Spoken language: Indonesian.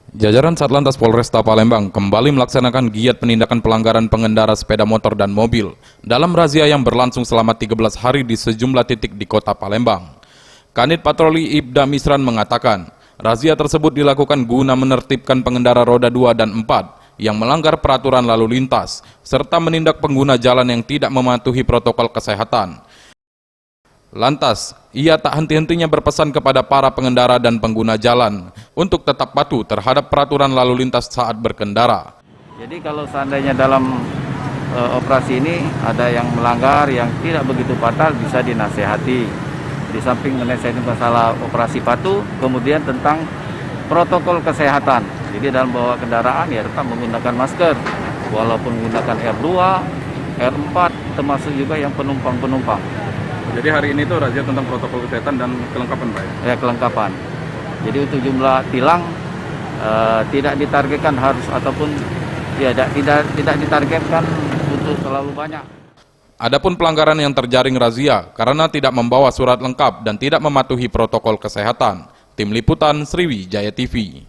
Jajaran Satlantas Polresta Palembang kembali melaksanakan giat penindakan pelanggaran pengendara sepeda motor dan mobil dalam razia yang berlangsung selama 13 hari di sejumlah titik di kota Palembang. Kanit Patroli Ibda Misran mengatakan, razia tersebut dilakukan guna menertibkan pengendara roda 2 dan 4 yang melanggar peraturan lalu lintas, serta menindak pengguna jalan yang tidak mematuhi protokol kesehatan. Lantas, ia tak henti-hentinya berpesan kepada para pengendara dan pengguna jalan untuk tetap patuh terhadap peraturan lalu lintas saat berkendara. Jadi kalau seandainya dalam operasi ini ada yang melanggar, yang tidak begitu fatal, bisa dinasehati. Di samping menasehati masalah operasi patuh, kemudian tentang protokol kesehatan. Jadi dalam bawa kendaraan ya tetap menggunakan masker, walaupun menggunakan R2, R4, termasuk juga yang penumpang-penumpang. Jadi hari ini tuh razia tentang protokol kesehatan dan kelengkapan, Pak? Ya, kelengkapan. Jadi untuk jumlah tilang tidak ditargetkan harus ataupun ya tidak ditargetkan untuk terlalu banyak. Adapun pelanggaran yang terjaring razia karena tidak membawa surat lengkap dan tidak mematuhi protokol kesehatan. Tim Liputan Sriwijaya TV.